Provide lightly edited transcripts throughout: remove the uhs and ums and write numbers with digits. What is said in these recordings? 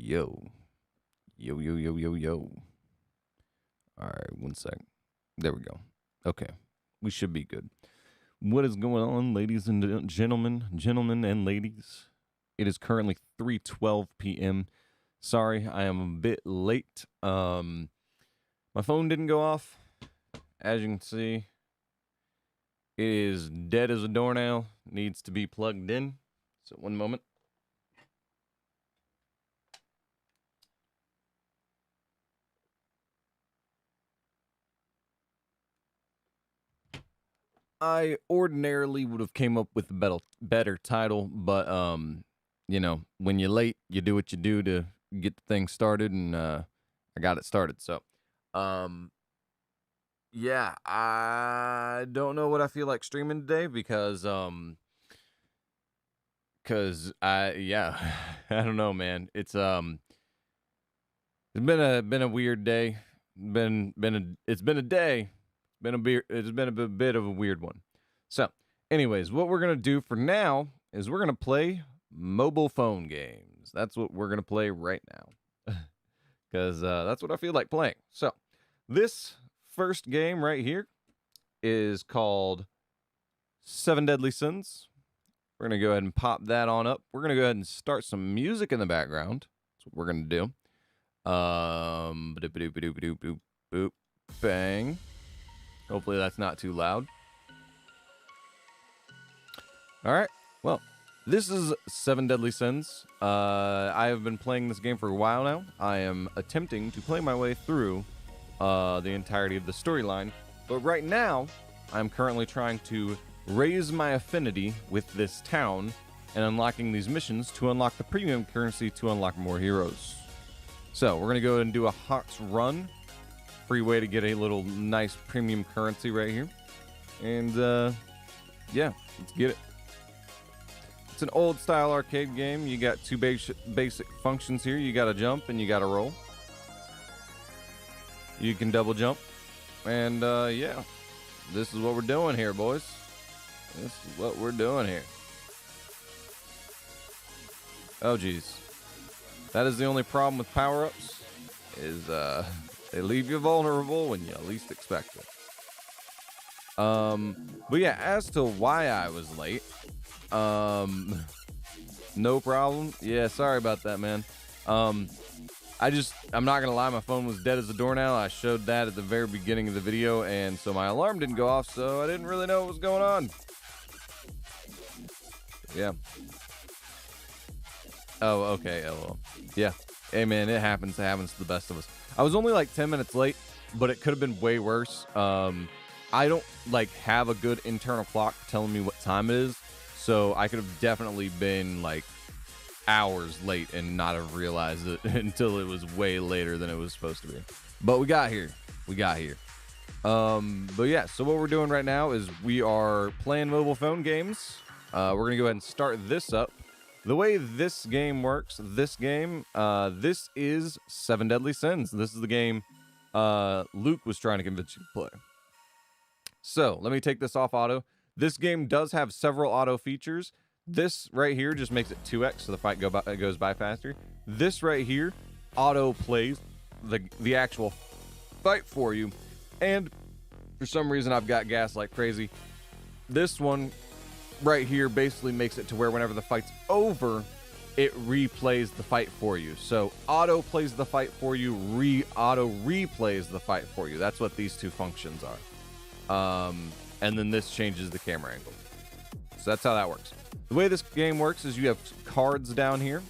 Yo. Yo, yo, yo, yo, yo. All right, one sec. There we go. Okay. We should be good. What is going on, ladies and gentlemen and ladies? It is currently 3:12 p.m. Sorry, I am a bit late. My phone didn't go off. As you can see, it is dead as a doornail. Needs to be plugged in. So one moment. I ordinarily would have came up with a better title, but you know, when you're late, you do what you do to get the thing started, and I got it started. So, yeah, I don't know what I feel like streaming today because I I don't know, man. It's been a weird day. It's been a day. It's been a bit of a weird one. So, anyways, what we're gonna do for now is we're gonna play mobile phone games. That's what we're gonna play right now, because that's what I feel like playing. So, this first game right here is called Seven Deadly Sins. We're gonna go ahead and pop that on up. We're gonna go ahead and start some music in the background. That's what we're gonna do. Boop, bang. Hopefully that's not too loud. All right. Well, this is Seven Deadly Sins. I have been playing this game for a while now. I am attempting to play my way through the entirety of the storyline. But right now, I'm currently trying to raise my affinity with this town and unlocking these missions to unlock the premium currency to unlock more heroes. So we're going to go ahead and do a Hawks run. Free way to get a little nice premium currency right here. And yeah, let's get it. It's an old style arcade game. You got two basic functions here. You got to jump and you got to roll. You can double jump. And yeah, this is what we're doing here, boys. This is what we're doing here. Oh, geez. That is the only problem with power-ups, is they leave you vulnerable when you least expect it. But yeah, as to why I was late, no problem. Yeah, sorry about that, man. I'm not gonna lie, my phone was dead as a doornail. I showed that at the very beginning of the video, and so my alarm didn't go off, so I didn't really know what was going on. Yeah. Oh, okay, LOL. Yeah. Hey, man, it happens. It happens to the best of us. I was only like 10 minutes late, but it could have been way worse. I don't like have a good internal clock telling me what time it is, so I could have definitely been like hours late and not have realized it until it was way later than it was supposed to be. But we got here. But yeah, so what we're doing right now is we are playing mobile phone games. We're gonna go ahead and start this up. The way this game works, this is Seven Deadly Sins. This is the game Luke was trying to convince you to play. So let me take this off auto. This game does have several auto features. This right here just makes it 2x, so the fight goes by faster. This right here auto plays the actual fight for you. And for some reason, I've got gas like crazy. This one right here basically makes it to where whenever the fight's over, it replays the fight for you. So auto plays the fight for you, auto replays the fight for you. That's what these two functions are. And then this changes the camera angle. So that's how that works. The way this game works is you have cards down here,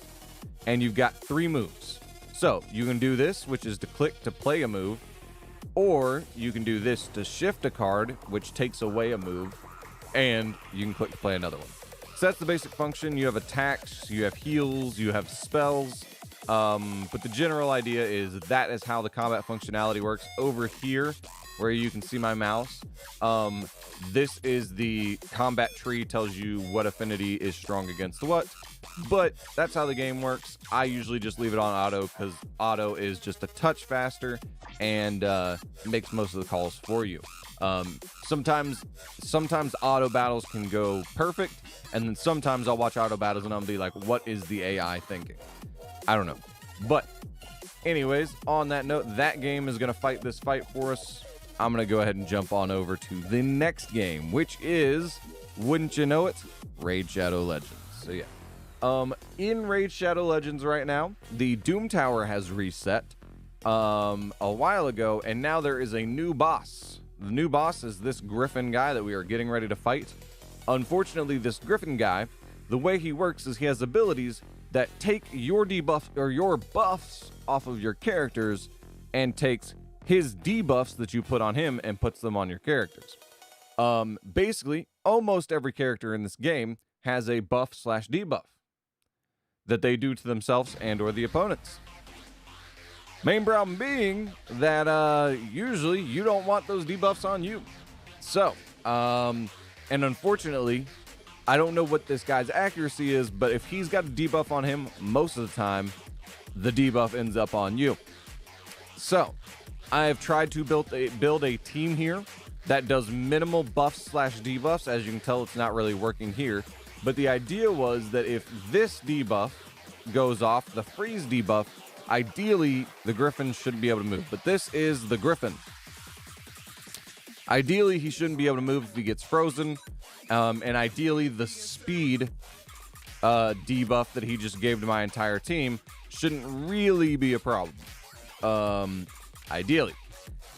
and you've got 3 moves. So you can do this, which is to click to play a move, or you can do this to shift a card, which takes away a move, and you can click to play another one. So that's the basic function. You have attacks, you have heals, you have spells, but the general idea is that is how the combat functionality works. Over here, where you can see my mouse, this is the combat tree, tells you what affinity is strong against what, but that's how the game works. I usually just leave it on auto because auto is just a touch faster and makes most of the calls for you. Sometimes auto battles can go perfect, and then sometimes I'll watch auto battles and I'll be like, what is the AI thinking? I don't know. But anyways, on that note, that game is going to fight this fight for us. I'm going to go ahead and jump on over to the next game, which is, wouldn't you know it, Raid Shadow Legends. So yeah, in Raid Shadow Legends right now, the Doom Tower has reset a while ago, and now there is a new boss. The new boss is this Griffin guy that we are getting ready to fight. Unfortunately, this Griffin guy, the way he works is he has abilities that take your debuff or your buffs off of your characters and takes his debuffs that you put on him and puts them on your characters. Basically, almost every character in this game has a buff/debuff that they do to themselves and or the opponents. Main problem being that usually you don't want those debuffs on you. So, and unfortunately, I don't know what this guy's accuracy is, but if he's got a debuff on him, most of the time, the debuff ends up on you. So, I've tried to build a team here that does minimal buffs/debuffs. As you can tell, it's not really working here. But the idea was that if this debuff goes off, the freeze debuff, ideally, the Griffin should be able to move. But this is the Griffin. Ideally, he shouldn't be able to move if he gets frozen. And ideally, the speed debuff that he just gave to my entire team shouldn't really be a problem. Ideally.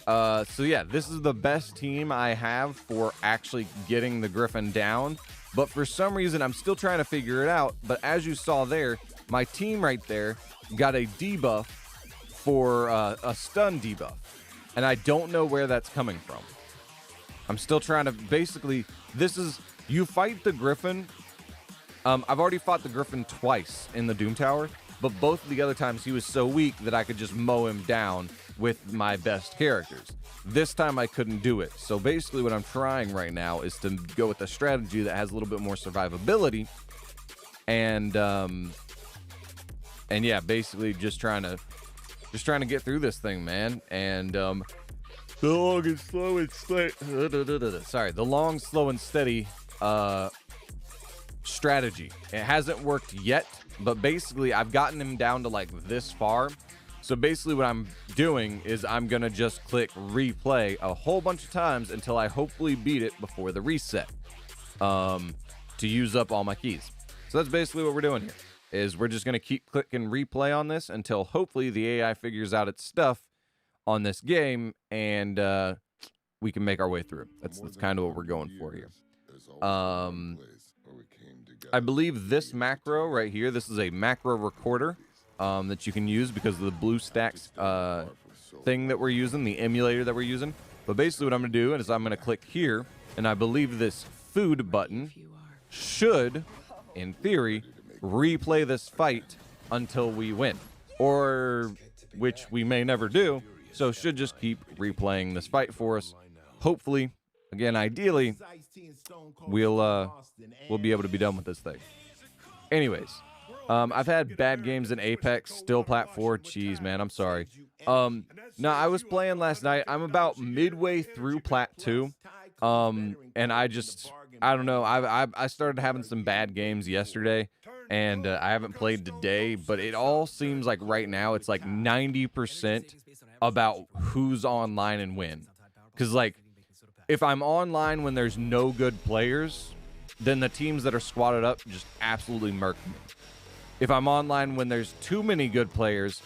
So yeah, this is the best team I have for actually getting the Griffin down. But for some reason, I'm still trying to figure it out. But as you saw there, my team right there got a debuff for a stun debuff. And I don't know where that's coming from. I'm still trying to, basically, this is, you fight the Griffin. I've already fought the Griffin twice in the Doom Tower, but both of the other times he was so weak that I could just mow him down with my best characters. This time I couldn't do it. So basically what I'm trying right now is to go with a strategy that has a little bit more survivability. And yeah, basically just trying to get through this thing, man. And the long and slow and steady. Sorry, the long, slow, and steady strategy. It hasn't worked yet, but basically I've gotten him down to like this far. So basically what I'm doing is I'm gonna just click replay a whole bunch of times until I hopefully beat it before the reset, to use up all my keys. So that's basically what we're doing here, is we're just gonna keep clicking replay on this until hopefully the AI figures out its stuff on this game, and we can make our way through. That's kind of what we're going for here. I believe this macro right here, this is a macro recorder that you can use because of the BlueStacks thing that we're using, the emulator that we're using. But basically what I'm going to do is I'm going to click here, and I believe this food button should, in theory, replay this fight until we win, or which we may never do. So should just keep replaying this fight for us. Hopefully, again, ideally, we'll be able to be done with this thing. Anyways, I've had bad games in Apex, still plat 4. Jeez, man, I'm sorry. No, I was playing last night. I'm about midway through plat 2. And I don't know. I started having some bad games yesterday, and I haven't played today, but it all seems like right now it's like 90% about who's online and when. Because, like, if I'm online when there's no good players, then the teams that are squatted up just absolutely murk me. If I'm online when there's too many good players,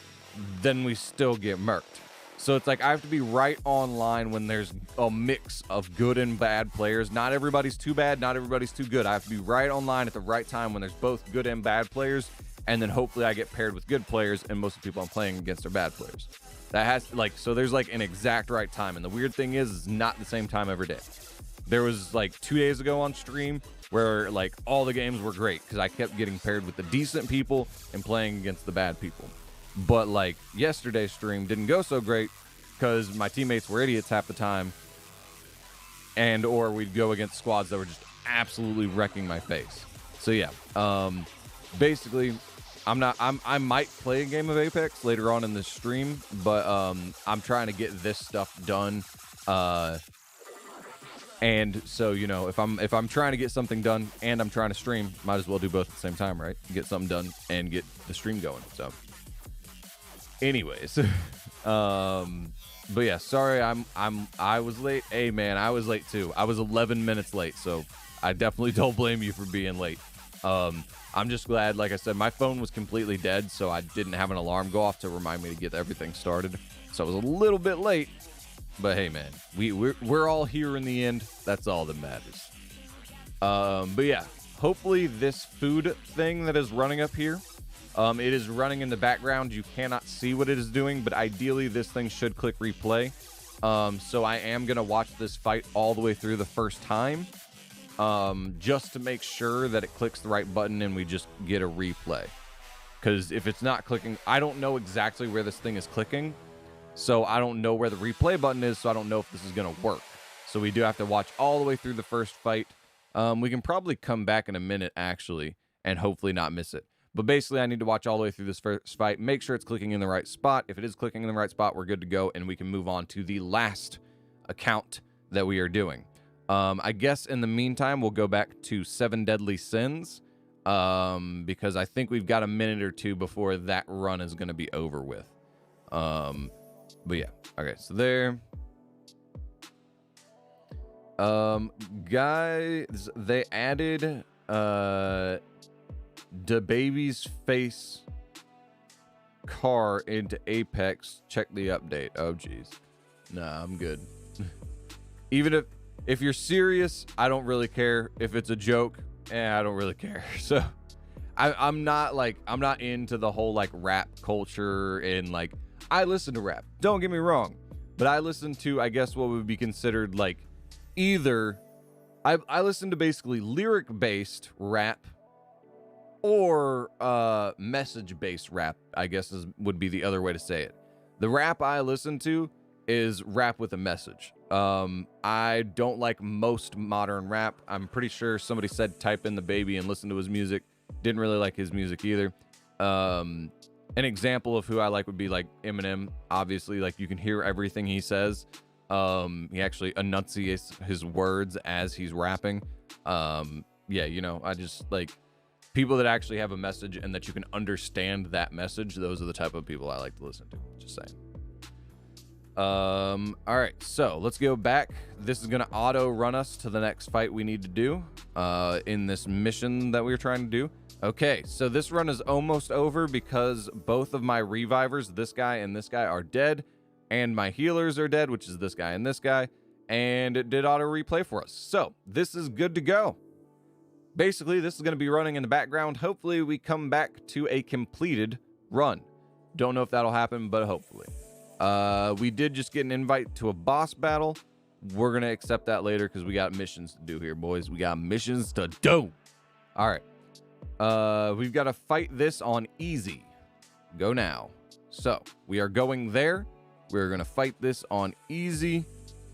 then we still get murked. So it's like I have to be right online when there's a mix of good and bad players. Not everybody's too bad, not everybody's too good. I have to be right online at the right time when there's both good and bad players, and then hopefully I get paired with good players, and most of the people I'm playing against are bad players. That has, like, so there's like an exact right time, and the weird thing is it's not the same time every day. There was like 2 days ago on stream where like all the games were great because I kept getting paired with the decent people and playing against the bad people. But like yesterday's stream didn't go so great because my teammates were idiots half the time, and or we'd go against squads that were just absolutely wrecking my face. So yeah, basically I might play a game of Apex later on in the stream, but I'm trying to get this stuff done. And so, you know, if I'm trying to get something done and I'm trying to stream, might as well do both at the same time, right? Get something done and get the stream going. So Anyways, but yeah, sorry, I was late. Hey man, I was late too. I was 11 minutes late, so I definitely don't blame you for being late. I'm just glad, like I said, my phone was completely dead, so I didn't have an alarm go off to remind me to get everything started. So I was a little bit late, but hey man, we're all here in the end. That's all that matters. But yeah, hopefully this food thing that is running up here, it is running in the background. You cannot see what it is doing, but ideally this thing should click replay. So I am going to watch this fight all the way through the first time, just to make sure that it clicks the right button and we just get a replay. Because if it's not clicking, I don't know exactly where this thing is clicking. So I don't know where the replay button is, so I don't know if this is going to work. So we do have to watch all the way through the first fight. We can probably come back in a minute, actually, and hopefully not miss it. But basically, I need to watch all the way through this first fight, make sure it's clicking in the right spot. If it is clicking in the right spot, we're good to go, and we can move on to the last account that we are doing. I guess in the meantime, we'll go back to 7 Deadly Sins, because I think we've got a minute or two before that run is going to be over with. But yeah, okay, so there. Guys, they added the baby's face car into Apex. Check the update. Oh geez, nah, I'm good. Even if you're serious, I don't really care. If it's a joke, I don't really care. So I'm not into the whole like rap culture, and like I listen to rap, don't get me wrong, but I listen to, I guess, what would be considered like either I listen to basically lyric based rap or message based rap, I guess would be the other way to say it. The rap I listen to is rap with a message. I don't like most modern rap. I'm pretty sure somebody said type in the baby and listen to his music. Didn't really like his music either. An example of who I like would be like Eminem. Obviously, like you can hear everything he says. He actually enunciates his words as he's rapping. Yeah, you know, I just like people that actually have a message and that you can understand that message. Those are the type of people I like to listen to. Just saying. All right, so let's go back. This is gonna auto run us to the next fight we need to do in this mission that we were trying to do. Okay, so this run is almost over because both of my revivers, this guy and this guy, are dead, and my healers are dead, which is this guy and this guy, and it did auto replay for us. So this is good to go. Basically, this is going to be running in the background. Hopefully we come back to a completed run. Don't know if that'll happen, but hopefully. We did just get an invite to a boss battle. We're going to accept that later because we got missions to do here, boys. We got missions to do. All right. We've got to fight this on easy. Go now. So we are going there. We're going to fight this on easy.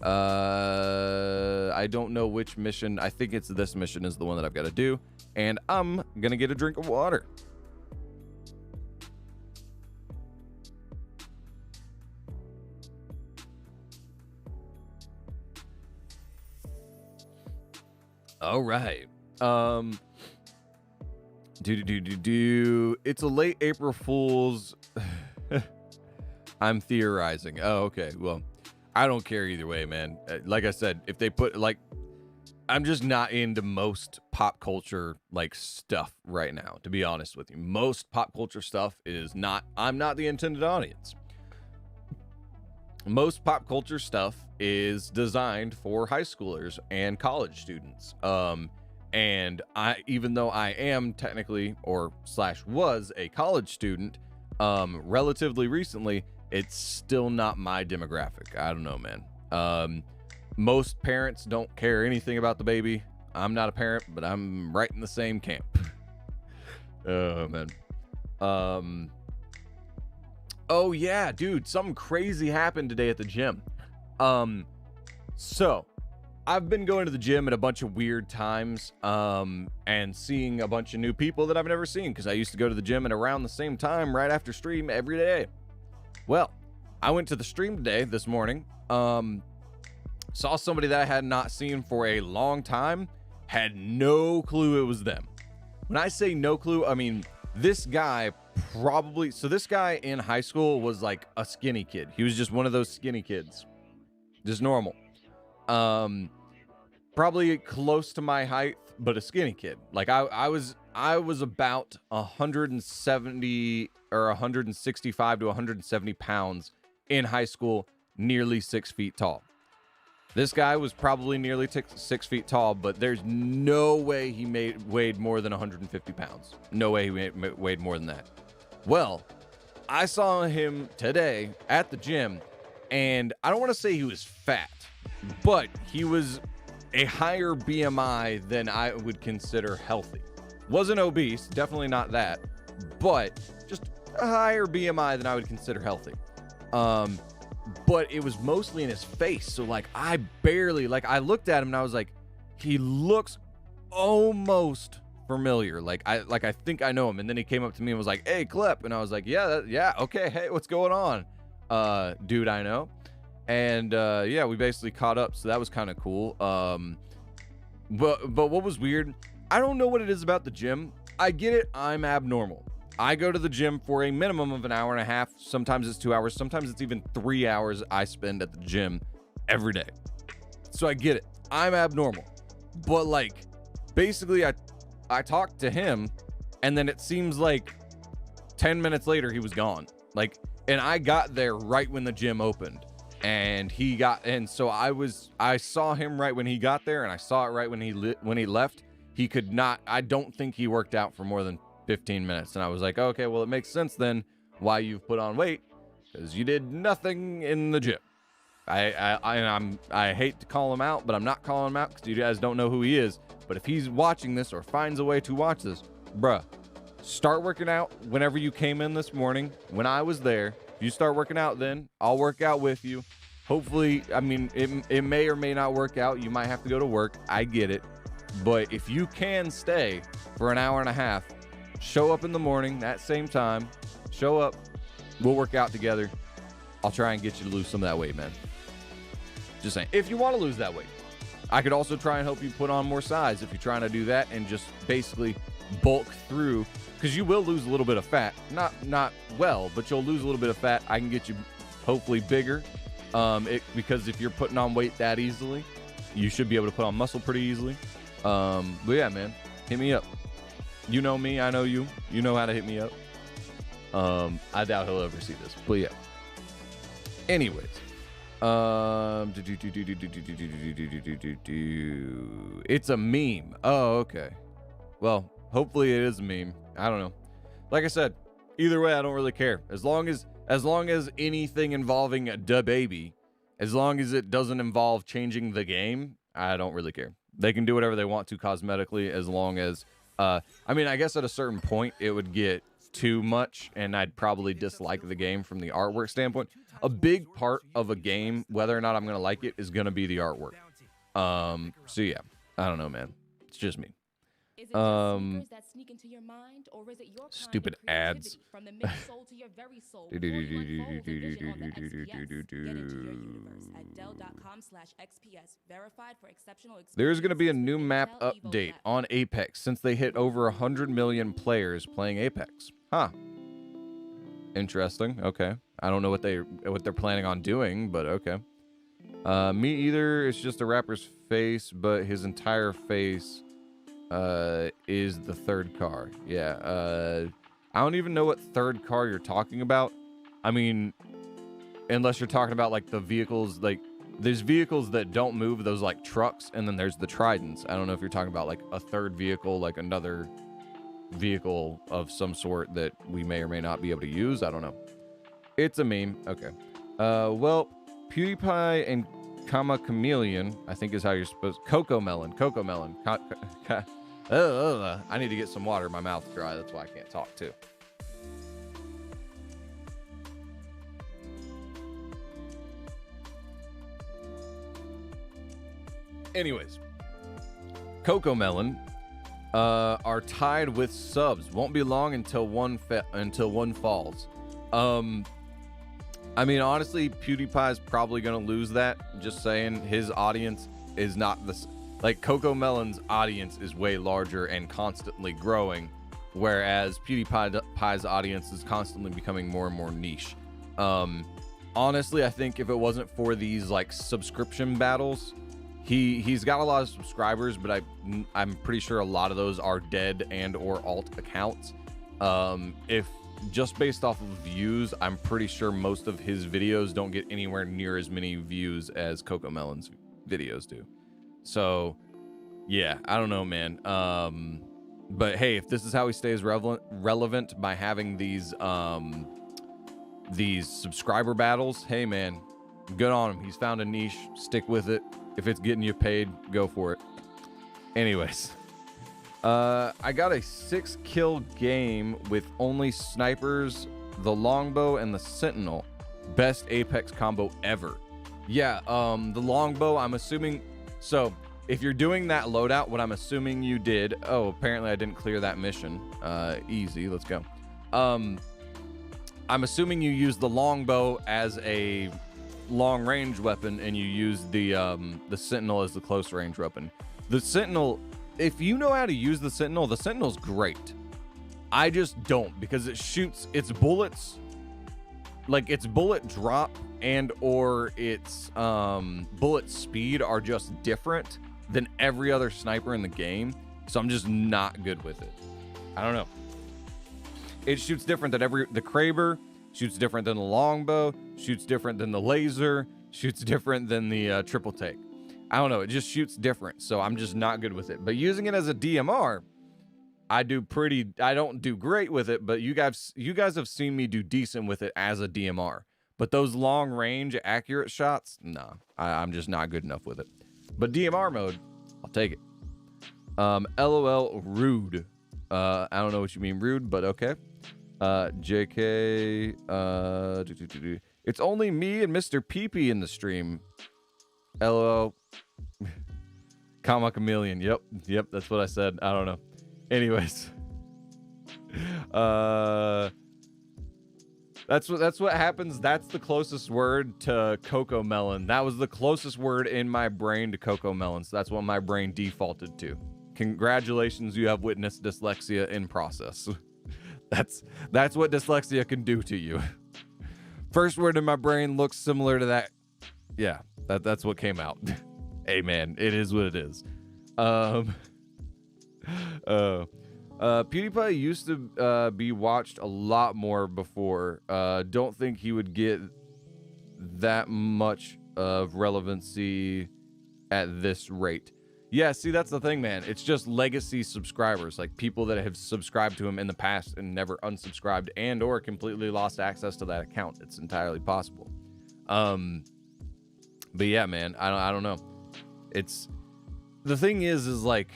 I don't know which mission. I think it's this mission is the one that I've got to do. And I'm going to get a drink of water. All right. It's a late April Fool's. I'm theorizing. Oh, okay. Well, I don't care either way, man. Like I said, if they put like, I'm just not into most pop culture like stuff right now, to be honest with you. Most pop culture stuff is not, I'm not the intended audience. Most pop culture stuff is designed for high schoolers and college students. And even though I am technically was a college student, relatively recently, it's still not my demographic. I don't know, man. Most parents don't care anything about the baby. I'm not a parent, but I'm right in the same camp. Oh, man. Oh, yeah, dude, something crazy happened today at the gym. So I've been going to the gym at a bunch of weird times, and seeing a bunch of new people that I've never seen, because I used to go to the gym at around the same time right after stream every day. Well, I went to the stream today, this morning, saw somebody that I had not seen for a long time, had no clue it was them. When I say no clue, I mean, this guy probably, so this guy in high school was like a skinny kid. He was just one of those skinny kids, just normal. Probably close to my height, but a skinny kid. Like I was about 170 or 165 to 170 pounds in high school, nearly 6 feet tall. This guy was probably nearly 6 feet tall, but there's no way he weighed more than 150 pounds. No way he weighed more than that. Well, I saw him today at the gym, and I don't want to say he was fat, but he was a higher BMI than I would consider healthy. Wasn't obese, definitely not that, but just a higher BMI than I would consider healthy. But it was mostly in his face. So like I looked at him and I was like, he looks almost familiar. Like I think I know him. And then he came up to me and was like, "Hey, Klep." And I was like, yeah, okay. Hey, what's going on? Dude, I know. And yeah, we basically caught up. So that was kind of cool. But what was weird, I don't know what it is about the gym. I get it. I'm abnormal. I go to the gym for a minimum of an hour and a half. Sometimes it's 2 hours. Sometimes it's even 3 hours I spend at the gym every day. So I get it. I'm abnormal. But like, basically I talked to him and then it seems like 10 minutes later he was gone. Like, and I got there right when the gym opened. And so I saw him right when he got there and I saw it right when he left. I don't think he worked out for more than 15 minutes. And I was like, okay, well, it makes sense then why you've put on weight, because you did nothing in the gym. I hate to call him out, but I'm not calling him out because you guys don't know who he is. But if he's watching this or finds a way to watch this, bruh, start working out whenever you came in this morning when I was there. If you start working out then, I'll work out with you. Hopefully, I mean, it may or may not work out. You might have to go to work. I get it. But if you can stay for an hour and a half, show up in the morning, that same time, show up, we'll work out together. I'll try and get you to lose some of that weight, man. Just saying, if you want to lose that weight. I could also try and help you put on more size if you're trying to do that and just basically bulk through, because you will lose a little bit of fat. Not well, but you'll lose a little bit of fat. I can get you hopefully bigger, because if you're putting on weight that easily, you should be able to put on muscle pretty easily. But yeah, man, hit me up. You know me, I know you. You know how to hit me up. I doubt he'll ever see this, but yeah. Anyways, it's a meme. Oh, okay. Well, hopefully it is a meme. I don't know. Like I said, either way, I don't really care. As long as anything involving a baby, as long as it doesn't involve changing the game, I don't really care. They can do whatever they want to cosmetically, as long as I mean, I guess at a certain point it would get too much and I'd probably dislike the game from the artwork standpoint. A big part of a game, whether or not I'm going to like it, is going to be the artwork. So yeah, I don't know, man. It's just me. Stupid ads. There's going to be a new map update on Apex since they hit over 100 million players playing Apex. Huh. Interesting. Okay. I don't know what they're planning on doing, but okay. Me either. It's just a rapper's face, but his entire face is the third car. Yeah. I don't even know what third car you're talking about. I mean, unless you're talking about like the vehicles, like there's vehicles that don't move, those like trucks, and then there's the Tridents. I don't know if you're talking about like a third vehicle, like another vehicle of some sort that we may or may not be able to use. I don't know. It's a meme. Okay. Well, PewDiePie and Comma Chameleon, I think is how you're supposed. Coco Melon. I need to get some water. My mouth's dry. That's why I can't talk too. Anyways, Coco Melon are tied with subs. Won't be long until one falls. I mean, honestly, PewDiePie's probably gonna lose that. Just saying, his audience is not the like Coco Melon's audience is way larger and constantly growing. whereas PewDiePie's audience is constantly becoming more and more niche. Honestly, I think if it wasn't for these like subscription battles, he's got a lot of subscribers, but I'm pretty sure a lot of those are dead and or alt accounts. If just based off of views, I'm pretty sure most of his videos don't get anywhere near as many views as CoComelon's videos do. So yeah, I don't know, man. But hey, if this is how he stays relevant by having these subscriber battles, hey man, good on him. He's found a niche, stick with it. If it's getting you paid, go for it. Anyways, I got a 6-kill game with only snipers, the longbow, and the sentinel. Best Apex combo ever. Yeah, the longbow, I'm assuming. So if you're doing that loadout, what I'm assuming you did. Oh, apparently I didn't clear that mission. Easy, let's go. I'm assuming you used the longbow as a long range weapon, and you use the sentinel as the close range weapon. The sentinel, if you know how to use the sentinel's great. I just don't, because it shoots its bullets, like its bullet drop and or its bullet speed are just different than every other sniper in the game. So I'm just not good with it. I don't know. It shoots different than the Kraber, shoots different than the longbow, shoots different than the laser, shoots different than the triple take. I don't know, it just shoots different, so I'm just not good with it. But using it as a DMR, I don't do great with it, but you guys have seen me do decent with it as a DMR. But those long range accurate shots, nah, I'm just not good enough with it. But DMR mode, I'll take it. LOL rude. I don't know what you mean rude, but okay. JK, it's only me and Mr. Peepee in the stream. LOL. Comma chameleon. Yep, that's what I said. I don't know. Anyways. That's what happens. That's the closest word to CoComelon. That was the closest word in my brain to CoComelon. So that's what my brain defaulted to. Congratulations, you have witnessed dyslexia in process. That's what dyslexia can do to you. First word in my brain looks similar to that. Yeah, that's what came out. Hey man, it is what it is. PewDiePie used to be watched a lot more before. Don't think he would get that much of relevancy at this rate. Yeah, see, that's the thing, man. It's just legacy subscribers, like people that have subscribed to him in the past and never unsubscribed and or completely lost access to that account. It's entirely possible. But yeah, man, I don't know. It's the thing is like,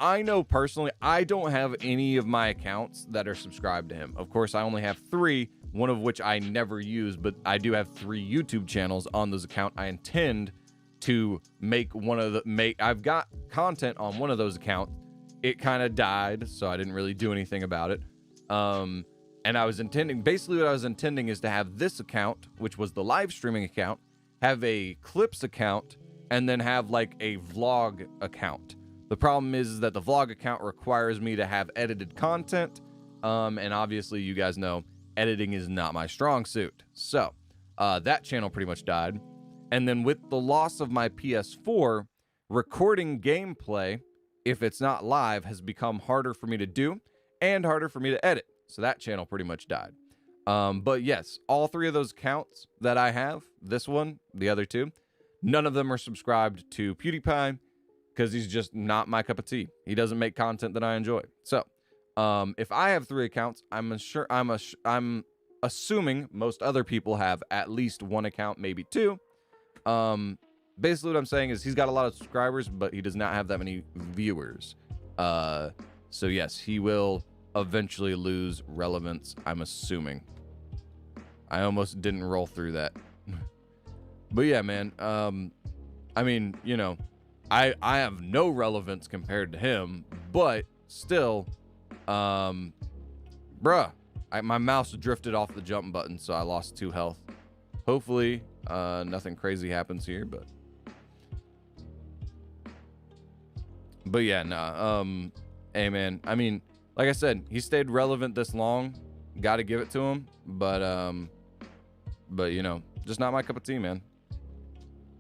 I know personally, I don't have any of my accounts that are subscribed to him. Of course, I only have 3, one of which I never use, but I do have 3 YouTube channels on those accounts. I intend to make I've got content on one of those accounts. It kind of died, so I didn't really do anything about it. And I was intending, basically what I was intending is to have this account, which was the live streaming account, have a clips account, and then have like a vlog account. The problem is that the vlog account requires me to have edited content. And obviously you guys know editing is not my strong suit. So that channel pretty much died. And then with the loss of my PS4, recording gameplay, if it's not live, has become harder for me to do and harder for me to edit. So that channel pretty much died. But yes, all 3 of those accounts that I have, this one, the other 2, none of them are subscribed to PewDiePie because he's just not my cup of tea. He doesn't make content that I enjoy. So if I have 3 accounts, I'm assuming most other people have at least 1 account, maybe 2. Basically what I'm saying is he's got a lot of subscribers, but he does not have that many viewers. So yes, he will eventually lose relevance, I'm assuming. I almost didn't roll through that. But yeah, man, I mean, you know, I have no relevance compared to him, but still, bruh, my mouse drifted off the jump button, so I lost 2 health. Hopefully, nothing crazy happens here, but yeah, nah. Hey, man. I mean, like I said, he stayed relevant this long. Got to give it to him. But you know, just not my cup of tea, man.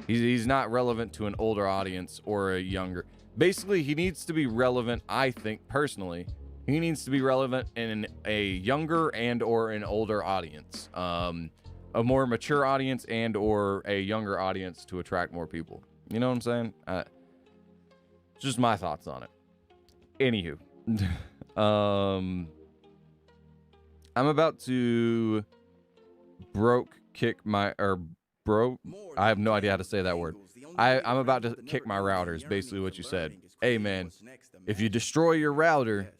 He's not relevant to an older audience or a younger. Basically, he needs to be relevant, I think, personally. He needs to be relevant in a younger and or an older audience. A more mature audience and or a younger audience to attract more people. You know what I'm saying? Just my thoughts on it. Anywho. I'm about to I have no idea how to say that word. I'm about to kick my router is basically what you said. Hey, man, if you destroy your router,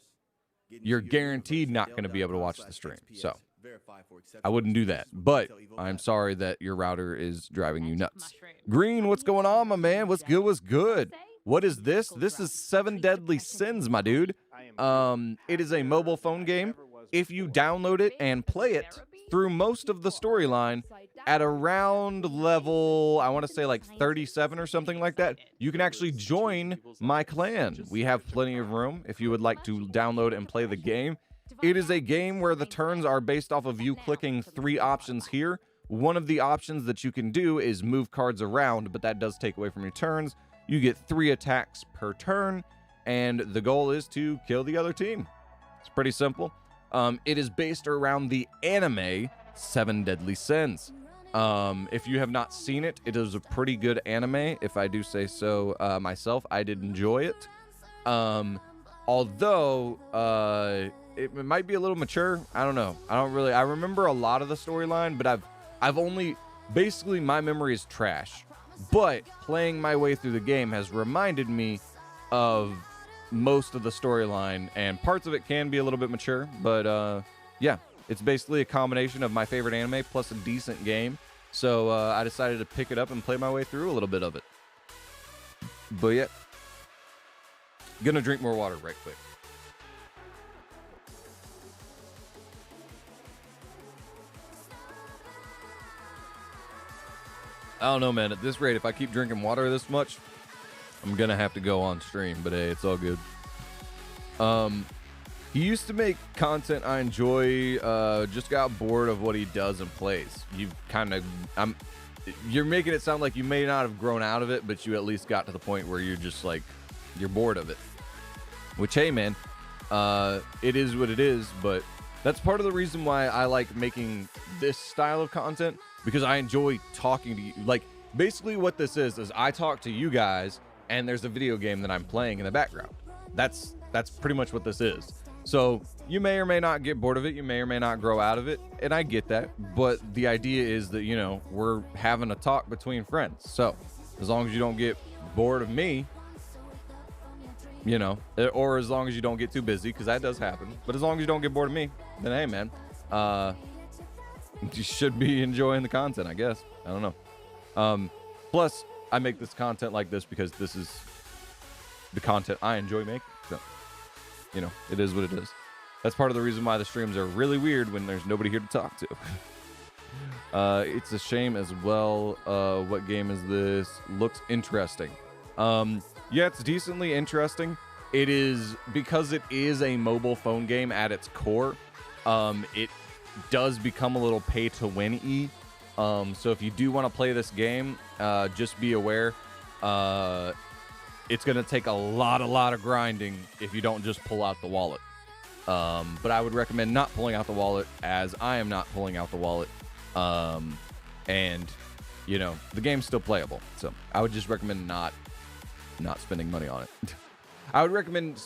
you're guaranteed not going to be able to watch the stream. So I wouldn't do that. But I'm sorry that your router is driving you nuts. Green, what's going on, my man? What's good? What's good? What is this? This is Seven Deadly Sins, my dude. It is a mobile phone game. If you download it and play it through most of the storyline at around level, I want to say like 37 or something like that, you can actually join my clan. We have plenty of room if you would like to download and play the game. It is a game where the turns are based off of you clicking 3 options here. One of the options that you can do is move cards around, but that does take away from your turns. You get 3 attacks per turn, and the goal is to kill the other team. It's pretty simple. It is based around the anime Seven Deadly Sins. If you have not seen it, it is a pretty good anime. If I do say so myself, I did enjoy it. Although it might be a little mature. I don't know. I remember a lot of the storyline, but I've only, basically my memory is trash. But playing my way through the game has reminded me of most of the storyline, and parts of it can be a little bit mature, but yeah, it's basically a combination of my favorite anime plus a decent game. So I decided to pick it up and play my way through a little bit of it. But yeah, gonna drink more water right quick. I don't know, man. At this rate, if I keep drinking water this much, I'm gonna have to go on stream, but hey, it's all good. He used to make content I enjoy, just got bored of what he does and plays. You're making it sound like you may not have grown out of it, but you at least got to the point where you're just like, you're bored of it. Which, hey, man, it is what it is, but that's part of the reason why I like making this style of content, because I enjoy talking to you. Like, basically what this is I talk to you guys, and there's a video game that I'm playing in the background. That's pretty much what this is. So you may or may not get bored of it. You may or may not grow out of it. And I get that. But the idea is that, you know, we're having a talk between friends. So as long as you don't get bored of me, you know, or as long as you don't get too busy, because that does happen. But as long as you don't get bored of me, then hey, man, you should be enjoying the content, I guess. I don't know. Plus, I make this content like this because this is the content I enjoy making. So, you know, it is what it is. That's part of the reason why the streams are really weird when there's nobody here to talk to. It's a shame as well. What game is this? Looks interesting. Yeah, it's decently interesting. It is, because it is a mobile phone game at its core, it does become a little pay to win-y. So if you do want to play this game, just be aware, it's going to take a lot of grinding if you don't just pull out the wallet. But I would recommend not pulling out the wallet, as I am not pulling out the wallet. And, you know, the game's still playable. So I would just recommend not spending money on it. I would recommend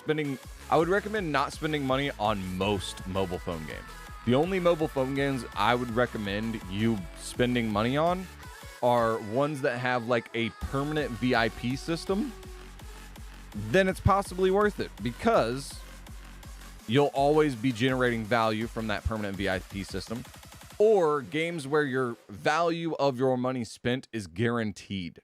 not spending money on most mobile phone games. The only mobile phone games I would recommend you spending money on are ones that have like a permanent VIP system. Then it's possibly worth it, because you'll always be generating value from that permanent VIP system, or games where your value of your money spent is guaranteed,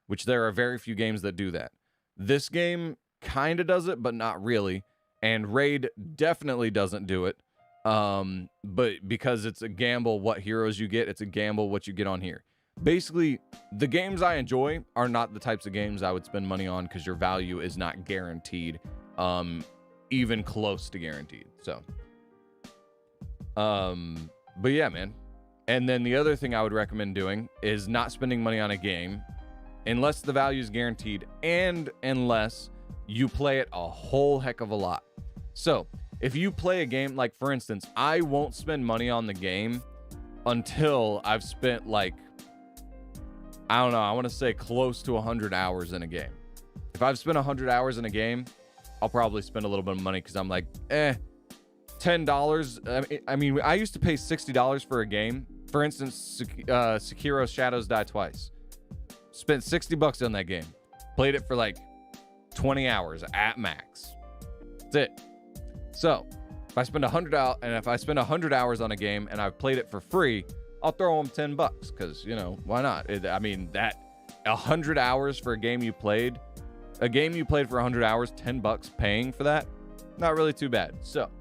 which there are very few games that do that. This game kind of does it, but not really. And Raid definitely doesn't do it. But because it's a gamble what heroes you get, it's a gamble what you get on here. Basically, the games I enjoy are not the types of games I would spend money on, because your value is not guaranteed. even close to guaranteed. So, but yeah, man. And then the other thing I would recommend doing is not spending money on a game unless the value is guaranteed and unless you play it a whole heck of a lot. So if you play a game, like for instance, I won't spend money on the game until I've spent like, I don't know, I want to say close to 100 hours in a game. If I've spent 100 hours in a game, I'll probably spend a little bit of money because I'm like, $10. I mean, I used to pay $60 for a game. For instance, Sekiro Shadows Die Twice. Spent $60 on that game. Played it for like 20 hours at max. That's it. So, if I spend $100 hours on a game and I've played it for free, I'll throw them $10 because, you know, why not? I mean, that 100 hours for a game you played for 100 hours, $10 paying for that, not really too bad. So,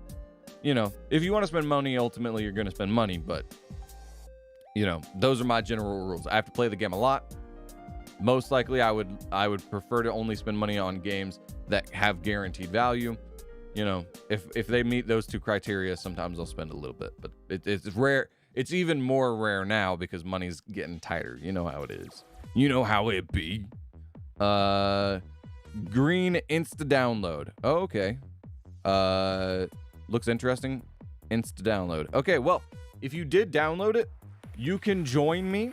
you know, if you want to spend money, ultimately you're going to spend money, but you know, those are my general rules. I have to play the game a lot. Most likely I would prefer to only spend money on games that have guaranteed value. You know, if they meet those two criteria, sometimes I'll spend a little bit, but it's rare. It's even more rare now because money's getting tighter. You know how it is. You know how it be. Green Insta download. Oh, okay. Looks interesting. Insta download. Okay, well, if you did download it, you can join me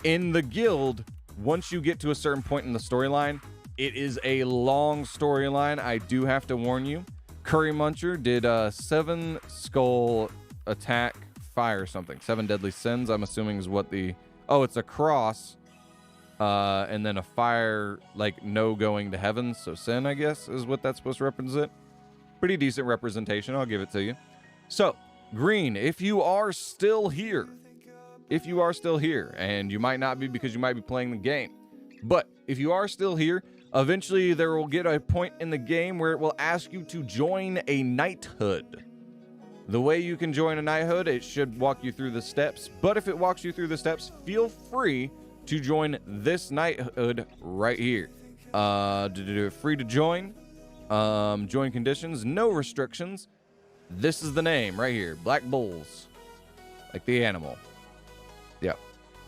in the guild once you get to a certain point in the storyline. It is a long storyline. I do have to warn you. Curry Muncher did 7 skull attack fire something. 7 deadly sins, I'm assuming is what the... Oh, it's a cross. And then a fire, like no going to heaven. So sin, I guess, is what that's supposed to represent. Pretty decent representation. I'll give it to you. So, Green, if you are still here, and you might not be because you might be playing the game, but if you are still here, eventually there will get a point in the game where it will ask you to join a knighthood. The way you can join a knighthood, it should walk you through the steps, but if it walks you through the steps, feel free to join this knighthood right here. Free to join. Join conditions, no restrictions. This is the name right here, Black Bulls, like the animal. Yep.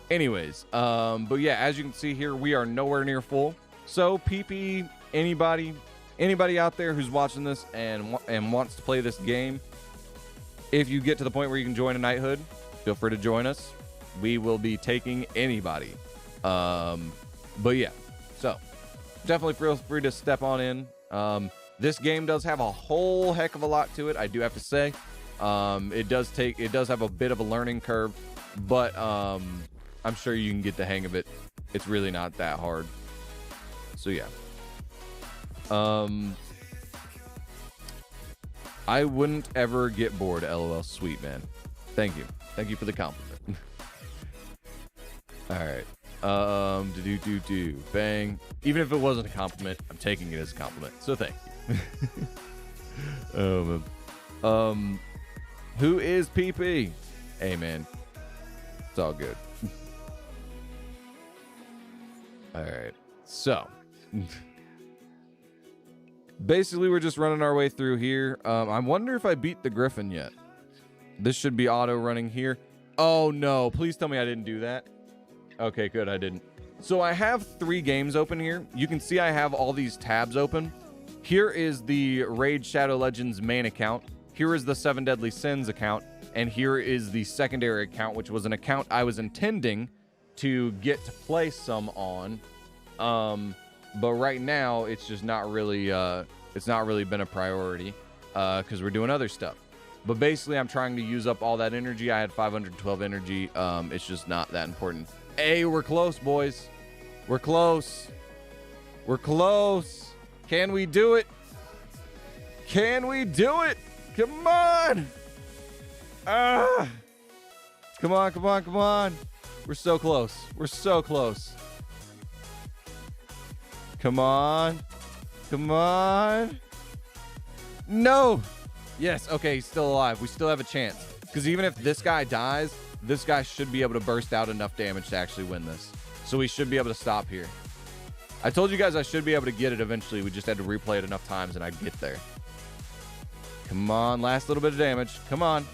Anyways, but yeah, as you can see here, we are nowhere near full. So PP, anybody out there who's watching this and wants to play this game, if you get to the point where you can join a knighthood, feel free to join us. We will be taking anybody. But yeah, so definitely feel free to step on in. This game does have a whole heck of a lot to it, I do have to say. It does have a bit of a learning curve, but I'm sure you can get the hang of it. It's really not that hard. So yeah. I wouldn't ever get bored, LOL. Sweet, man. Thank you. Thank you for the compliment. All right. Bang. Even if it wasn't a compliment, I'm taking it as a compliment. So thank you. Who is PP? Hey, man. It's all good. All right. So, basically, we're just running our way through here. I wonder if I beat the Griffin yet. This should be auto running here. Oh, no. Please tell me I didn't do that. Okay, good. I didn't. So I have 3 games open here. You can see I have all these tabs open. Here is the Raid Shadow Legends main account. Here is the 7 Deadly Sins account. And here is the secondary account, which was an account I was intending to get to play some on. But right now, it's just not really, it's not really been a priority because we're doing other stuff. But basically, I'm trying to use up all that energy. I had 512 energy. It's just not that important. Hey, we're close, boys. We're close. We're close. Can we do it? Can we do it? Come on. Come on, come on, come on. We're so close. We're so close. Come on. Come on. No. Yes, okay, he's still alive. We still have a chance. Because even if this guy dies, this guy should be able to burst out enough damage to actually win this. So we should be able to stop here. I told you guys I should be able to get it eventually. We just had to replay it enough times and I'd get there. Come on, last little bit of damage. Come on.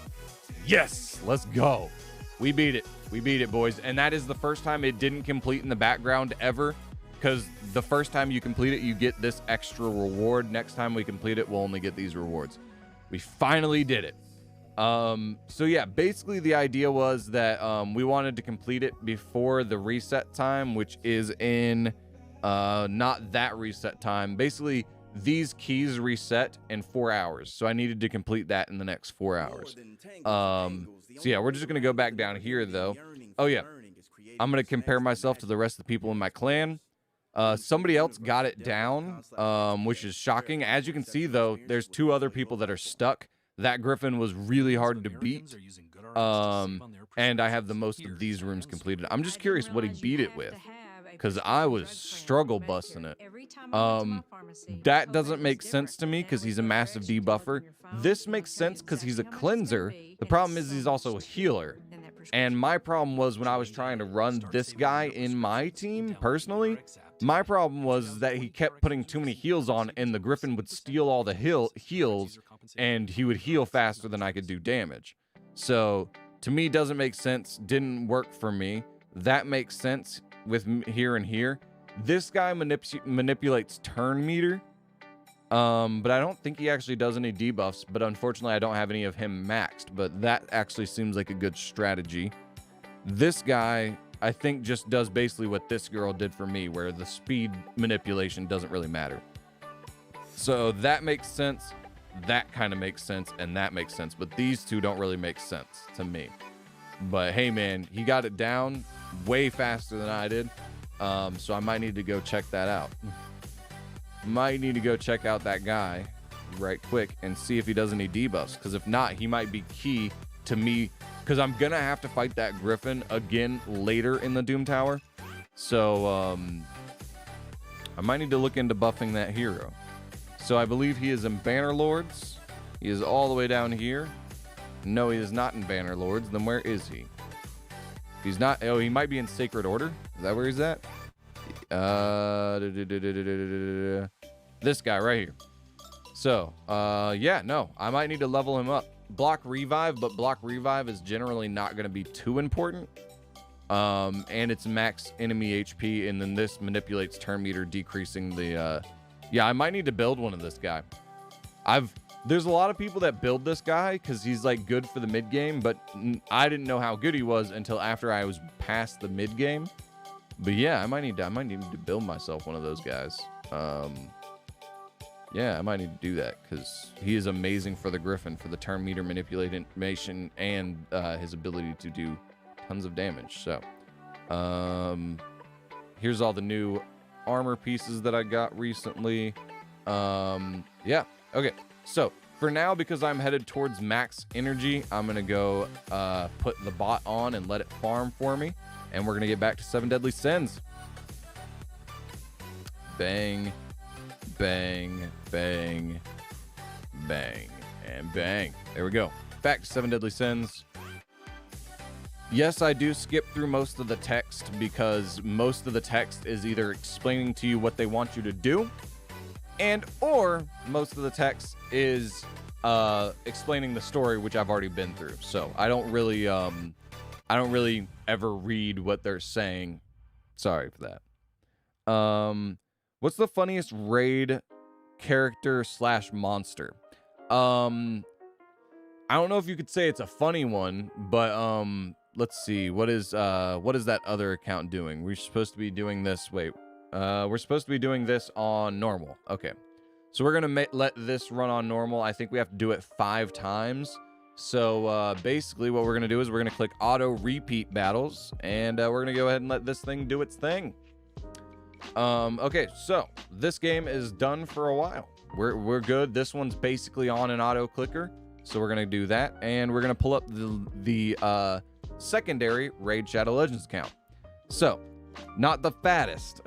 Yes, let's go. We beat it. We beat it, boys. And that is the first time it didn't complete in the background ever, because the first time you complete it, you get this extra reward. Next time we complete it, we'll only get these rewards. We finally did it. So yeah, basically the idea was that we wanted to complete it before the reset time, which is in not that reset time. Basically, these keys reset in 4 hours, so I needed to complete that in the next 4 hours. So yeah, we're just gonna go back down here though. Oh yeah, I'm gonna compare myself to the rest of the people in my clan. Somebody else got it down, which is shocking. As you can see though, there's 2 other people that are stuck. That griffin was really hard to beat, and I have the most of these rooms completed. I'm just curious what he beat it with, because I was struggle busting it. That doesn't make sense to me because he's a massive debuffer. This makes sense because he's a cleanser. The problem is he's also a healer. And my problem was when I was trying to run this guy in my team, personally, my problem was that he kept putting too many heals on, and the griffin would steal all the heals, and he would heal faster than I could do damage. So, to me, doesn't make sense. Didn't work for me. That makes sense with here and here. This guy manipulates turn meter, but I don't think he actually does any debuffs, but unfortunately I don't have any of him maxed, but that actually seems like a good strategy. This guy, I think, just does basically what this girl did for me, where the speed manipulation doesn't really matter. So that makes sense, that kind of makes sense, and that makes sense, but these 2 don't really make sense to me. But hey man, he got it down way faster than I did. So I might need to go check that out. Might need to go check out that guy right quick and see if he does any debuffs, because if not, he might be key to me, because I'm gonna have to fight that griffin again later in the Doom Tower. So I might need to look into buffing that hero. So I believe he is in Bannerlords. He is all the way down here. No, he is not in Bannerlords. Then where is he? He's not. Oh, he might be in Sacred Order. Is that where he's at? This guy right here. So, yeah, no, I might need to level him up. Block revive, but block revive is generally not going to be too important. And it's max enemy HP, and then this manipulates turn meter, decreasing the. Yeah, I might need to build one of this guy. There's a lot of people that build this guy because he's like good for the mid game, but I didn't know how good he was until after I was past the mid game. But yeah, I might need to build myself one of those guys. Yeah, I might need to do that because he is amazing for the griffin, for the turn meter manipulation, and his ability to do tons of damage. So here's all the new armor pieces that I got recently. Yeah, okay. So for now, because I'm headed towards max energy, I'm gonna go put the bot on and let it farm for me, and we're gonna get back to 7 Deadly Sins. Bang, bang, bang, bang, and bang. There we go. Back to 7 Deadly Sins. Yes, I do skip through most of the text because most of the text is either explaining to you what they want you to do, and or most of the text is explaining the story, which I've already been through. So I don't really ever read what they're saying. Sorry for that. What's the funniest raid character / monster? I don't know if you could say it's a funny one, but let's see. What is that other account doing? We're supposed to be doing this. Wait. We're supposed to be doing this on normal. Okay. So we're going to let this run on normal. I think we have to do it 5 times. So basically what we're going to do is we're going to click auto repeat battles, and we're going to go ahead and let this thing do its thing. Okay, so this game is done for a while. We're good. This one's basically on an auto clicker. So we're going to do that, and we're going to pull up the secondary Raid Shadow Legends account. So, not the fattest.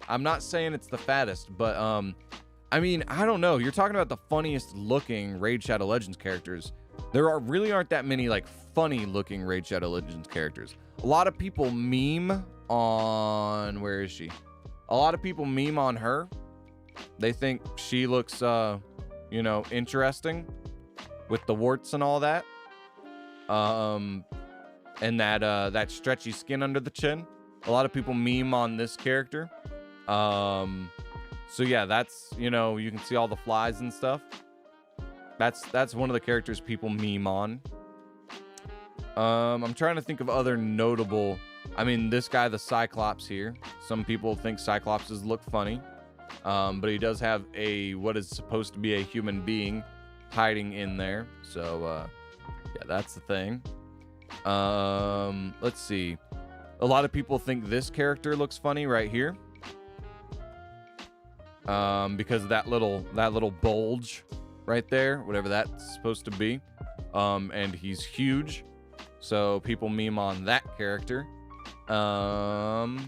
I'm not saying it's the fattest, but I mean, I don't know. You're talking about the funniest looking Raid Shadow Legends characters. There really aren't that many like funny looking Raid Shadow Legends characters. A lot of people meme on, where is she? A lot of people meme on her. They think she looks, you know, interesting. with the warts and all that. And that stretchy skin under the chin. A lot of people meme on this character. So yeah, that's, you know, you can see all the flies and stuff. That's one of the characters people meme on. I'm trying to think of other notable. I mean, this guy, the Cyclops here. Some people think Cyclopses look funny, but he does have what is supposed to be a human being hiding in there. So yeah, that's the thing. Let's see. A lot of people think this character looks funny right here. Because of that little bulge right there, whatever that's supposed to be. And he's huge. So people meme on that character. Trying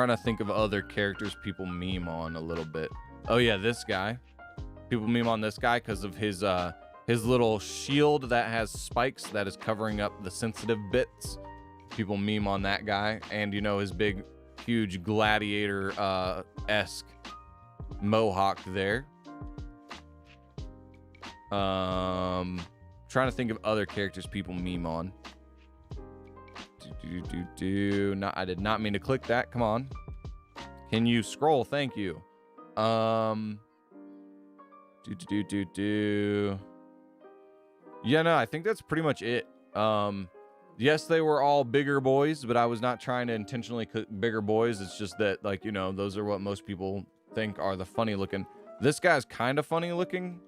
to think of other characters people meme on a little bit. Oh yeah, this guy. People meme on this guy because of his little shield that has spikes that is covering up the sensitive bits. People meme on that guy, and you know, his big, huge gladiator esque mohawk there. Trying to think of other characters people meme on. No, I did not mean to click that. Come on. Can you scroll? Thank you. Yeah, no, I think that's pretty much it. Yes, they were all bigger boys, but I was not trying to intentionally click bigger boys. It's just that, like, you know, those are what most people think are the funny looking. This guy's kind of funny looking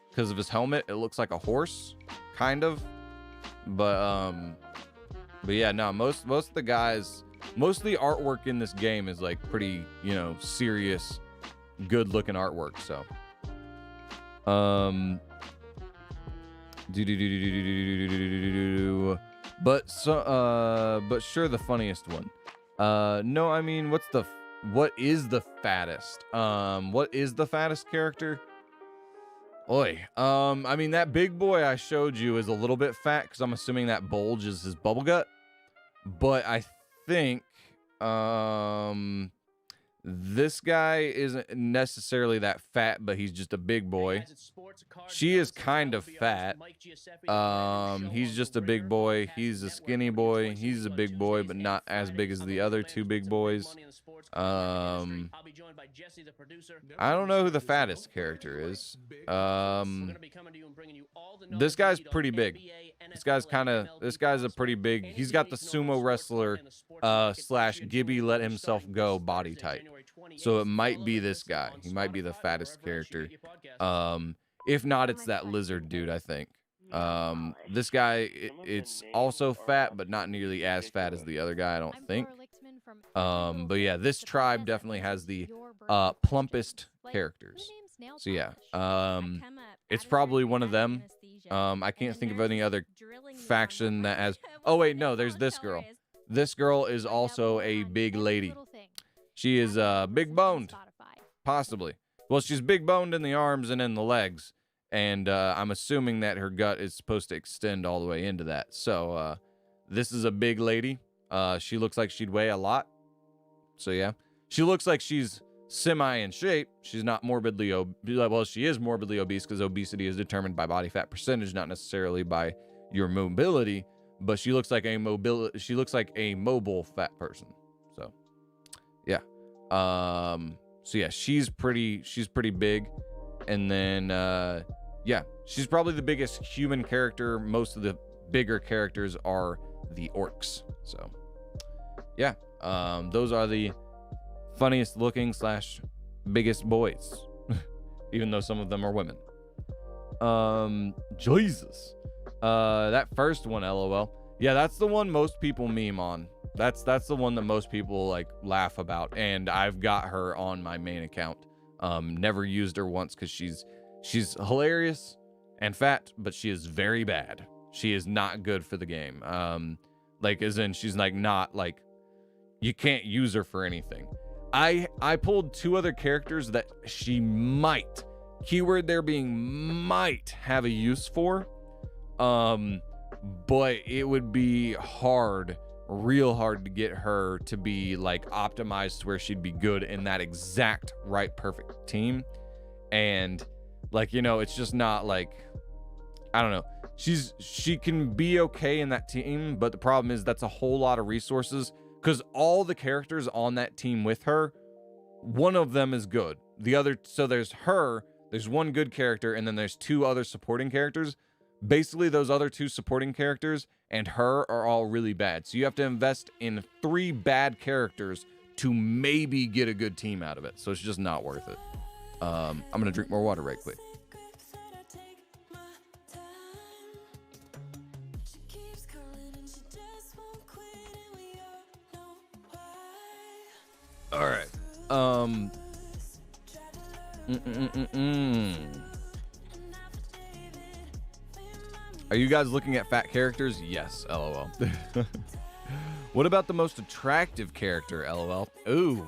because of his helmet. It looks like a horse, kind of. But yeah, no, most of the guys, most of the artwork in this game is like pretty, you know, serious, good looking artwork. So, but sure, the funniest one. No, I mean, what is the fattest? What is the fattest character? Oi. I mean, that big boy I showed you is a little bit fat because I'm assuming that bulge is his bubble gut. But I think this guy isn't necessarily that fat, but he's just a big boy. She is kind of fat. He's just a big boy. He's a skinny boy. He's a big boy, but not as big as the other two big boys. I don't know who the fattest character is. This guy's pretty big. This guy's a pretty big. He's got the sumo wrestler / Gibby let himself go body type. So it might be this guy. He might be the fattest character. If not, it's that lizard dude, I think. This guy, it's also fat, but not nearly as fat as the other guy, I don't think. But yeah, this tribe definitely has the plumpest characters. So yeah, it's probably one of them. I can't think of any other faction that has. Oh wait, no, there's this girl. This girl is also a big lady. She is big boned, possibly. Well, she's big boned in the arms and in the legs, and I'm assuming that her gut is supposed to extend all the way into that. So this is a big lady. She looks like she'd weigh a lot. So yeah, she looks like she's semi in shape. She's not morbidly obese. Well, she is morbidly obese because obesity is determined by body fat percentage, not necessarily by your mobility. But she looks like a mobile fat person. So yeah. So yeah, she's pretty big. And then yeah, she's probably the biggest human character. Most of the bigger characters are the orcs. So yeah, those are the funniest looking / biggest boys, even though some of them are women. Jesus, that first one, LOL. Yeah, that's the one most people meme on. That's the one that most people like laugh about, and I've got her on my main account. Never used her once because she's hilarious and fat, but she is very bad. She is not good for the game. Like, as in, she's like not like, you can't use her for anything. I pulled 2 other characters that she might, keyword there being might, have a use for. But it would be real hard to get her to be like optimized to where she'd be good in that exact right perfect team. And Like, you know, it's just not like, I don't know. She can be okay in that team, but the problem is that's a whole lot of resources because all the characters on that team with her, one of them is good. The other, so there's her, there's one good character, and then there's two other supporting characters. Basically, those other two supporting characters and her are all really bad. So you have to invest in 3 bad characters to maybe get a good team out of it. So it's just not worth it. I'm going to drink more water right quick. All right. Are you guys looking at fat characters? Yes, LOL. What about the most attractive character, LOL? Ooh,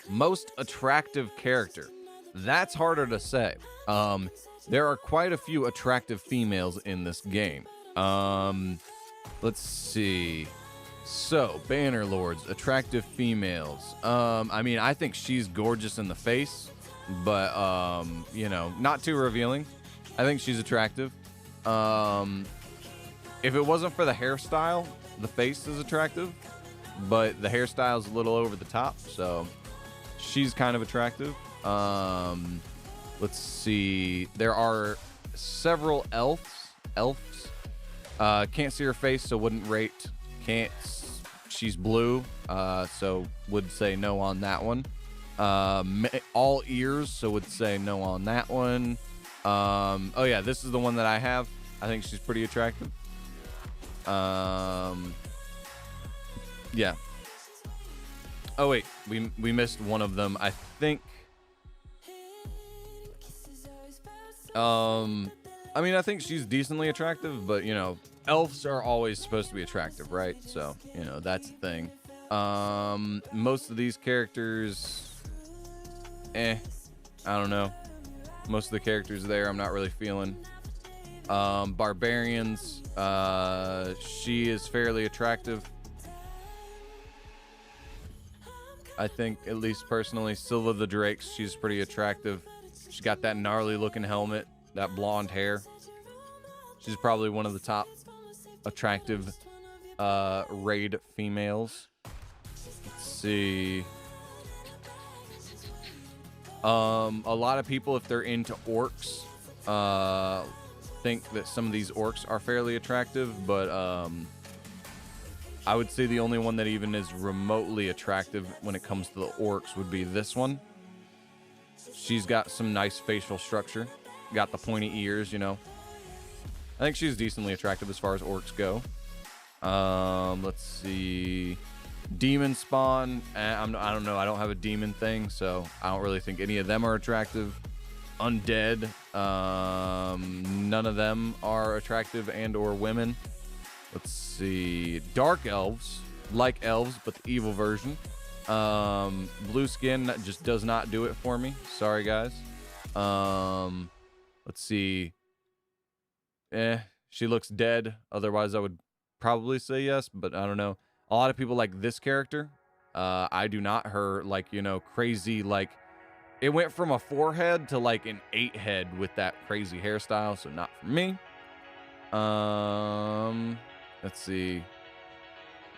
most attractive character. That's harder to say. There are quite a few attractive females in this game. Let's see. So, Bannerlords, attractive females. I mean, I think she's gorgeous in the face, but, you know, not too revealing. I think she's attractive. If it wasn't for the hairstyle, the face is attractive, but the hairstyle's a little over the top, so she's kind of attractive. Let's see. There are several elves. Can't see her face, so wouldn't rate. Can't. She's blue, so would say no on that one. All ears, so would say no on that one. Oh yeah, this is the one that I have. I think she's pretty attractive. Yeah. Oh wait, we missed one of them. I think. I mean, I think she's decently attractive, but you know, elves are always supposed to be attractive, right? So, you know, that's the thing. Most of these characters, I don't know. Most of the characters there, I'm not really feeling. Barbarians, she is fairly attractive. I think, at least personally. Silva the Drakes, she's pretty attractive. She's got that gnarly looking helmet, that blonde hair. She's probably one of the top attractive raid females. Let's see. A lot of people, if they're into orcs, think that some of these orcs are fairly attractive, but I would say the only one that even is remotely attractive when it comes to the orcs would be this one. She's got some nice facial structure, got the pointy ears, you know. I think she's decently attractive as far as orcs go. Let's see. Demon spawn. I don't know. I don't have a demon thing, so I don't really think any of them are attractive. Undead. None of them are attractive and or women. Let's see. Dark elves. Like elves, but the evil version. Blue skin just does not do it for me. Sorry, guys. Let's see. She looks dead. Otherwise, I would probably say yes, but I don't know. A lot of people like this character. I do not. Her, like, you know, crazy, like, it went from a 4-head to like an 8-head with that crazy hairstyle, so not for me. Let's see.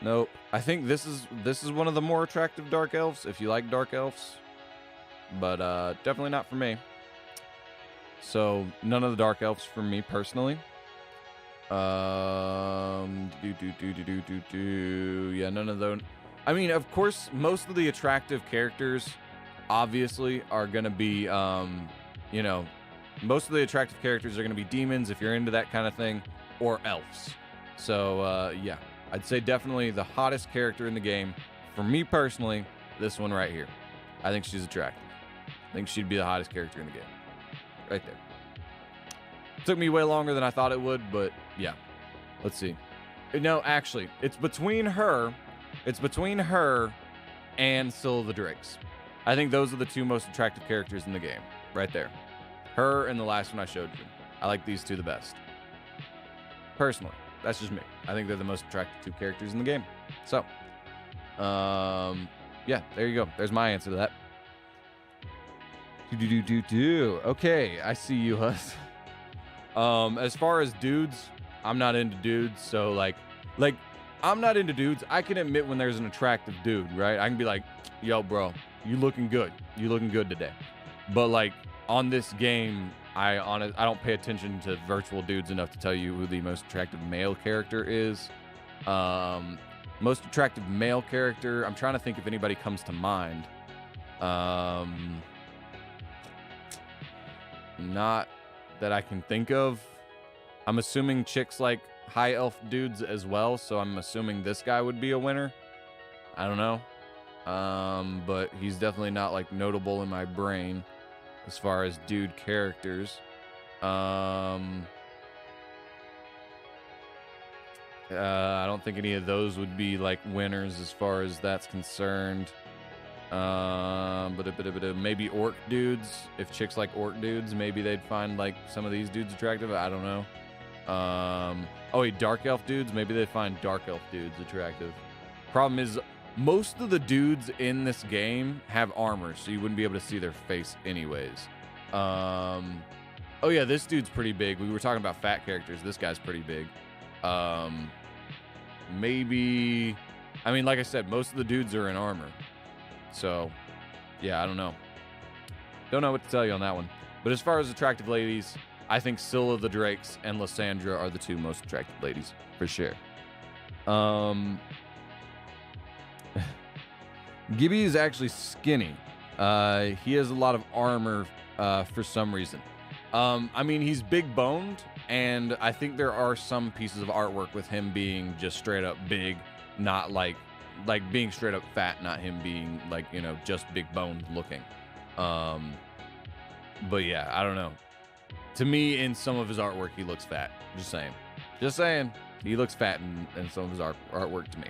Nope. I think this is one of the more attractive dark elves, if you like dark elves. But definitely not for me. So none of the dark elves for me personally. Yeah, none of those. I mean, of course, most of the attractive characters obviously are gonna be you know, most of the attractive characters are gonna be demons if you're into that kind of thing, or elves. So yeah, I'd say definitely the hottest character in the game for me personally, this one right here. I think she's attractive. I think she'd be the hottest character in the game. Right there. Took me way longer than I thought it would, but yeah. Let's see. No, actually, it's between her and Scylla the Drakes. I think those are the two most attractive characters in the game. Right there. Her and the last one I showed you. I like these two the best. Personally. That's just me. I think they're the most attractive two characters in the game. So, yeah, there you go. There's my answer to that. Okay, I see you, Hus. As far as dudes, I'm not into dudes, so like I'm not into dudes. I can admit when there's an attractive dude, right? I can be like, yo, bro, you looking good. You looking good today. But like on this game, I don't pay attention to virtual dudes enough to tell you who the most attractive male character is. Most attractive male character, I'm trying to think if anybody comes to mind. Not that I can think of. I'm assuming chicks like high elf dudes as well, so I'm assuming this guy would be a winner. I don't know. But he's definitely not like notable in my brain as far as dude characters. I don't think any of those would be like winners as far as that's concerned. But maybe orc dudes. If chicks like orc dudes, maybe they'd find like some of these dudes attractive. I don't know. Oh wait, dark elf dudes. Maybe they'd find dark elf dudes attractive. Problem is, most of the dudes in this game have armor, so you wouldn't be able to see their face anyways. Oh yeah, this dude's pretty big. We were talking about fat characters. This guy's pretty big. Maybe, I mean, like I said, most of the dudes are in armor. So, yeah, I don't know. Don't know what to tell you on that one. But as far as attractive ladies, I think Scylla the Drakes and Lysandra are the two most attractive ladies, for sure. Gibby is actually skinny. He has a lot of armor for some reason. I mean, he's big boned, and I think there are some pieces of artwork with him being just straight up big, not like being straight up fat, not him being like, you know, just big boned looking. But yeah, I don't know. To me, in some of his artwork, he looks fat. Just saying. He looks fat in some of his artwork to me.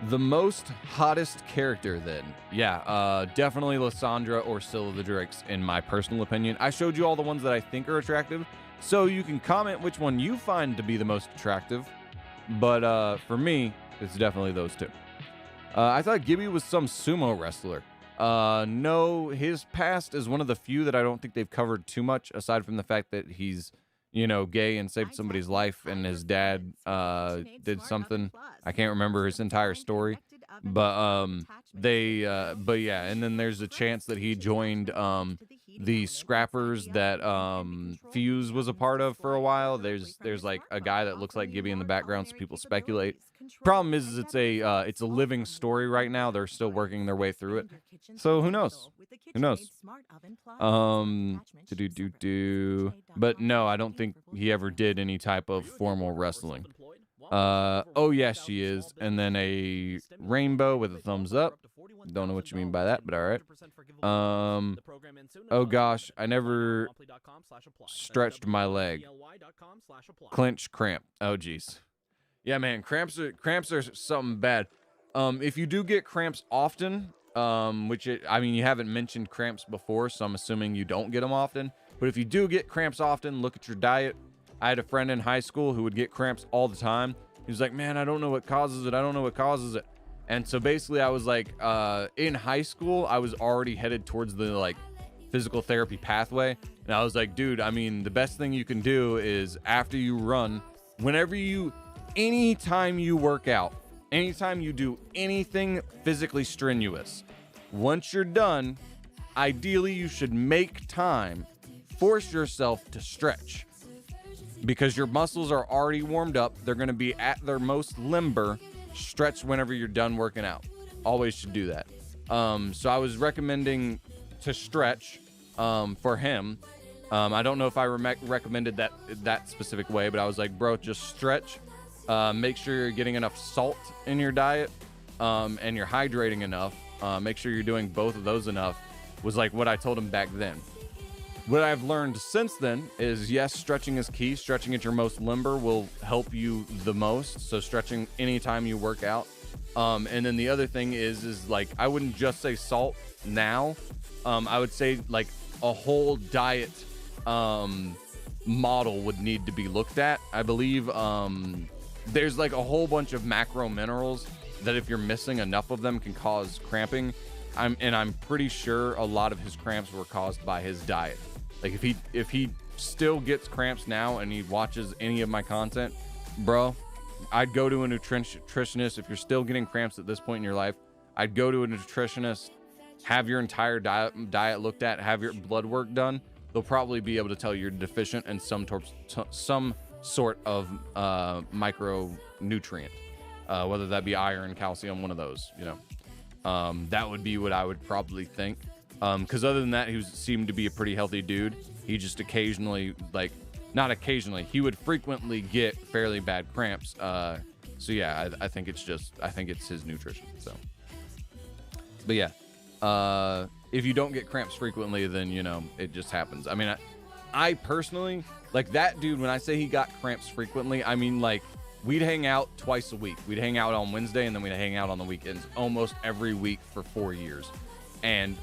The most hottest character then. Yeah, definitely Lysandra or Scylla the Drakes, in my personal opinion. I showed you all the ones that I think are attractive, so you can comment which one you find to be the most attractive. But for me, it's definitely those two. I thought Gibby was some sumo wrestler. No, his past is one of the few that I don't think they've covered too much, aside from the fact that he's, you know, gay and saved somebody's life, and his dad did something. I can't remember his entire story, but but yeah, and then there's a chance that he joined the Scrappers that Fuse was a part of for a while. There's like a guy that looks like Gibby in the background, so people speculate. Problem is it's a living story right now. They're still working their way through it, so who knows? Who knows? But no, I don't think he ever did any type of formal wrestling. Oh yeah, she is. And then a rainbow with a thumbs up. Don't know what you mean by that, but all right. Oh gosh, I never stretched my leg. Clench cramp. Oh geez. Yeah, man, cramps are something bad. If you do get cramps often, I mean, you haven't mentioned cramps before, so I'm assuming you don't get them often. But if you do get cramps often, look at your diet. I had a friend in high school who would get cramps all the time. He was like, man, I don't know what causes it. I don't know what causes it. And so basically I was like, in high school, I was already headed towards the like physical therapy pathway. And I was like, dude, I mean, the best thing you can do is after you run, anytime you work out, anytime you do anything physically strenuous, once you're done, ideally you should make time, force yourself to stretch. Because your muscles are already warmed up. They're going to be at their most limber. Stretch whenever you're done working out. Always should do that. So I was recommending to stretch for him. I don't know if I recommended that specific way, but I was like, bro, just stretch. Make sure you're getting enough salt in your diet, and you're hydrating enough. Make sure you're doing both of those enough, was like what I told him back then. What I've learned since then is, yes, stretching is key. Stretching at your most limber will help you the most. So stretching anytime you work out. And then the other thing is like, I wouldn't just say salt now. I would say like a whole diet model would need to be looked at. I believe there's like a whole bunch of macro minerals that if you're missing enough of them can cause cramping. I'm pretty sure a lot of his cramps were caused by his diet. Like if he still gets cramps now and he watches any of my content, bro, I'd go to a nutritionist. If you're still getting cramps at this point in your life, I'd go to a nutritionist, have your entire diet looked at, have your blood work done. They'll probably be able to tell you're deficient in some sort of micronutrient, whether that be iron, calcium, one of those, you know. That would be what I would probably think. Because other than that, he seemed to be a pretty healthy dude. He just occasionally, like, not occasionally, he would frequently get fairly bad cramps. So yeah, I think it's his nutrition. So, but yeah, if you don't get cramps frequently, then, you know, it just happens. I mean, I personally, like that dude, when I say he got cramps frequently, I mean, like, we'd hang out twice a week. We'd hang out on Wednesday and then we'd hang out on the weekends almost every week for 4 years. And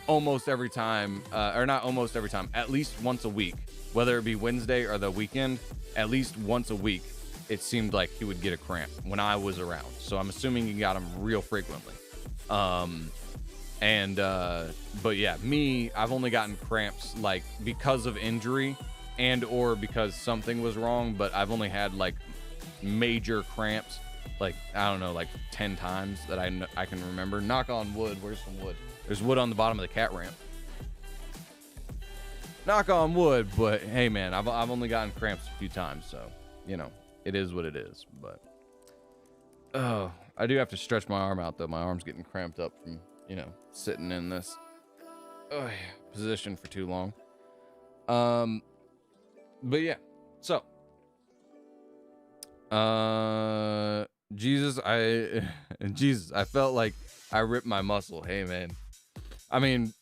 almost every time, or not almost every time, at least once a week, whether it be Wednesday or the weekend, at least once a week, it seemed like he would get a cramp when I was around. So I'm assuming he got them real frequently. But yeah, I've only gotten cramps like because of injury and or because something was wrong, but I've only had like major cramps, like, I don't know, like 10 times that I can remember. Knock on wood. Where's some wood? There's wood on the bottom of the cat ramp. Knock on wood, but hey man, I've only gotten cramps a few times, so, you know, it is what it is. But oh, I do have to stretch my arm out though. My arm's getting cramped up from, you know, sitting in this position for too long. But yeah, so Jesus, I felt like I ripped my muscle. Hey man, I mean,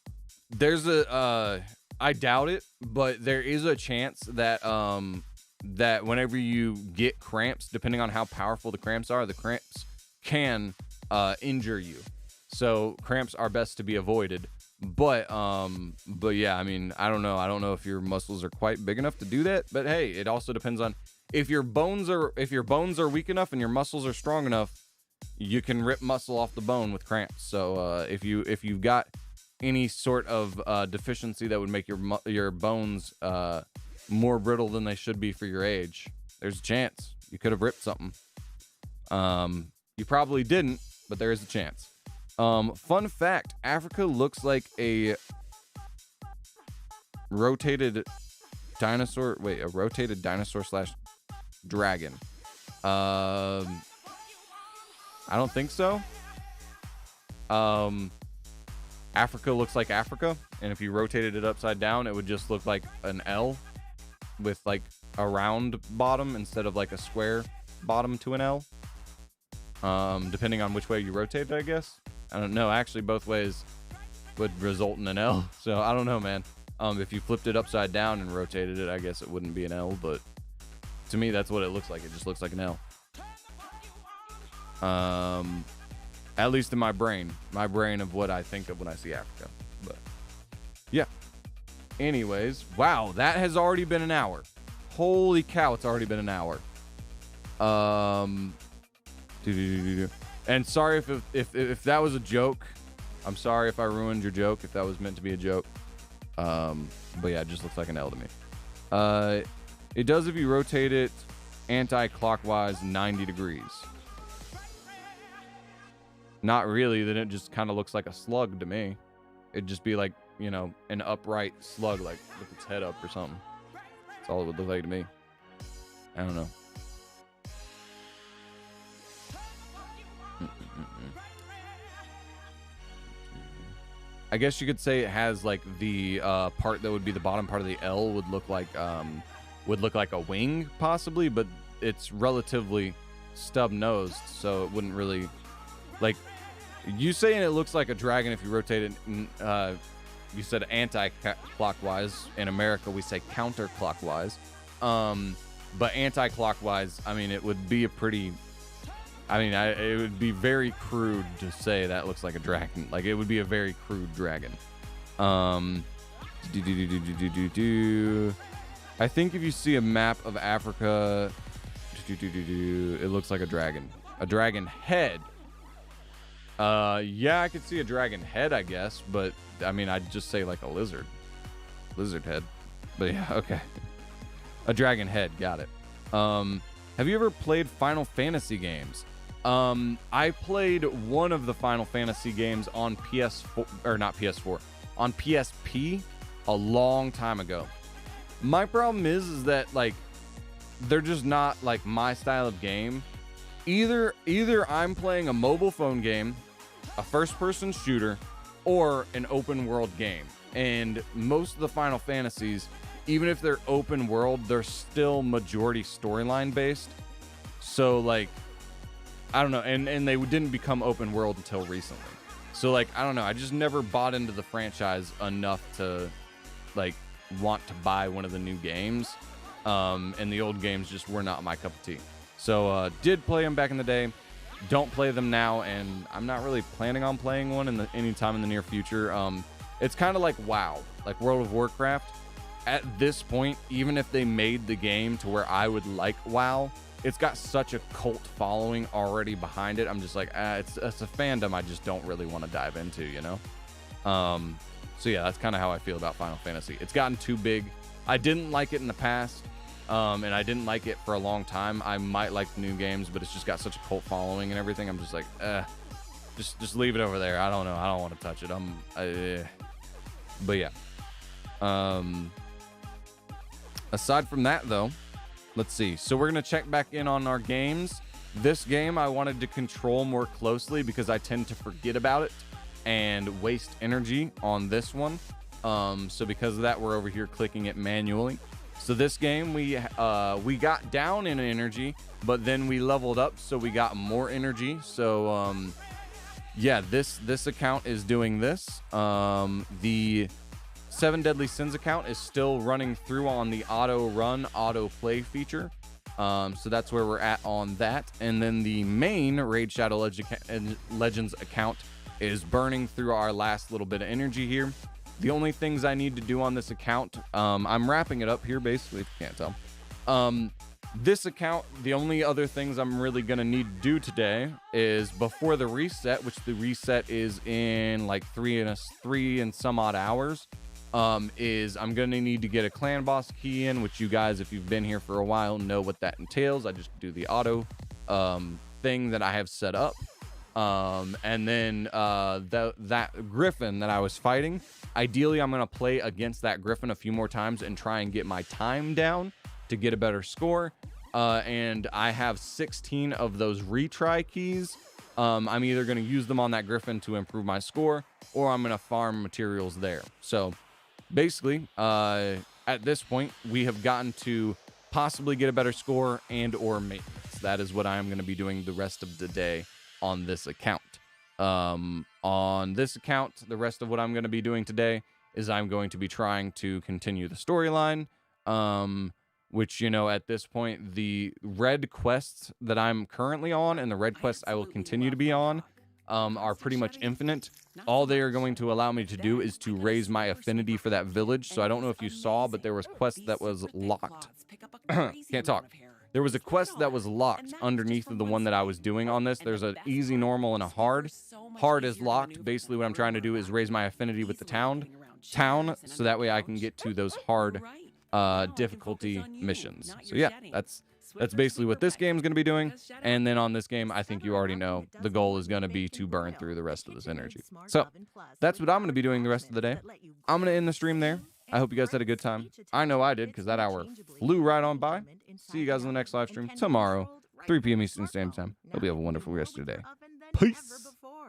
there's I doubt it, but there is a chance that that whenever you get cramps, depending on how powerful the cramps are, the cramps can injure you. So cramps are best to be avoided. But yeah, I mean, I don't know if your muscles are quite big enough to do that, but hey, it also depends on if your bones are weak enough and your muscles are strong enough, you can rip muscle off the bone with cramps. So if you've got any sort of deficiency that would make your bones more brittle than they should be for your age, there's a chance you could have ripped something. You probably didn't, but there is a chance. Fun fact, Africa looks like a rotated dinosaur slash dragon. I don't think so. Africa looks like Africa, and if you rotated it upside down, it would just look like an L with like a round bottom instead of like a square bottom to an L. Depending on which way you rotate it, I guess. I don't know. Actually, both ways would result in an L. So I don't know, man. If you flipped it upside down and rotated it, I guess it wouldn't be an L, but to me, that's what it looks like. It just looks like an L. At least in my brain of what I think of when I see Africa. But yeah. Anyways, wow, that has already been an hour. Holy cow, it's already been an hour. And sorry if that was a joke. I'm sorry if I ruined your joke, if that was meant to be a joke. But yeah, it just looks like an L to me. It does if you rotate it anti-clockwise 90 degrees. Not really, then it just kind of looks like a slug to me. It'd just be like, you know, an upright slug, like with its head up or something. That's all it would look like to me. I don't know. I guess you could say it has like the part that would be the bottom part of the L would look like a wing possibly, but it's relatively stub-nosed, so it wouldn't really, like, you saying it looks like a dragon if you rotate it. You said anti-clockwise. In America, we say counterclockwise. But anti-clockwise, I mean, it would be a pretty. I mean, it would be very crude to say that looks like a dragon. Like, it would be a very crude dragon. I think if you see a map of Africa, it looks like a dragon. A dragon head. Yeah, I could see a dragon head, I guess, but I mean, I'd just say like a lizard head. But yeah, okay. A dragon head, got it. Have you ever played Final Fantasy games? I played one of the Final Fantasy games on PS4, or not PS4, on PSP a long time ago. My problem is that like they're just not like my style of game. Either I'm playing a mobile phone game, a first-person shooter, or an open world game. And most of the Final Fantasies, even if they're open world, they're still majority storyline based. So like, I don't know, and they didn't become open world until recently. So like, I don't know, I just never bought into the franchise enough to like want to buy one of the new games. And the old games just were not my cup of tea. So did play them back in the day, don't play them now, and I'm not really planning on playing one anytime in the near future. It's kind of like WoW, like World of Warcraft. At this point, even if they made the game to where I would like WoW, it's got such a cult following already behind it. I'm just like, it's a fandom I just don't really want to dive into, you know? So yeah, that's kind of how I feel about Final Fantasy. It's gotten too big. I didn't like it in the past, and I didn't like it for a long time. I might like the new games, but it's just got such a cult following and everything. I'm just like, just leave it over there. I don't know. I don't want to touch it. But yeah. Aside from that, though, let's see. So we're going to check back in on our games. This game I wanted to control more closely because I tend to forget about it and waste energy on this one. So because of that, we're over here clicking it manually. So this game, we got down in energy, but then we leveled up, so we got more energy. So yeah, this account is doing this. The 7 Deadly Sins account is still running through on the auto run, auto play feature. So that's where we're at on that. And then the main Raid Shadow Legends account is burning through our last little bit of energy here. The only things I need to do on this account, I'm wrapping it up here basically, if you can't tell. This account, the only other things I'm really going to need to do today is before the reset, which the reset is in like 3 and some odd hours. Is I'm going to need to get a clan boss key in, which you guys, if you've been here for a while, know what that entails. I just do the auto thing that I have set up. And then that griffin that I was fighting, ideally I'm going to play against that griffin a few more times and try and get my time down to get a better score. And I have 16 of those retry keys. I'm either going to use them on that griffin to improve my score, or I'm going to farm materials there. So basically, at this point, we have gotten to possibly get a better score and or maintenance. That is what I'm going to be doing the rest of the day on this account. On this account, the rest of what I'm going to be doing today is I'm going to be trying to continue the storyline, which, you know, at this point, the red quests that I'm currently on and the red quests I will continue to be on are pretty much infinite. All they are going to allow me to do is to raise my affinity for that village. So I don't know if you saw, but there was a quest that was locked. Can't talk. There was a quest that was locked underneath of the one that I was doing on this. There's an easy, normal, and a hard. Hard is locked. Basically, what I'm trying to do is raise my affinity with the town, so that way I can get to those hard difficulty missions. So yeah, that's basically what this game is going to be doing. And then on this game, I think you already know the goal is going to be to burn through the rest of this energy. So that's what I'm going to be doing the rest of the day. I'm going to end the stream there. I hope you guys had a good time. I know I did, because that hour flew right on by. See you guys in the next live stream tomorrow, 3 p.m. Eastern Standard Time. Hope you have a wonderful rest of your day. Peace.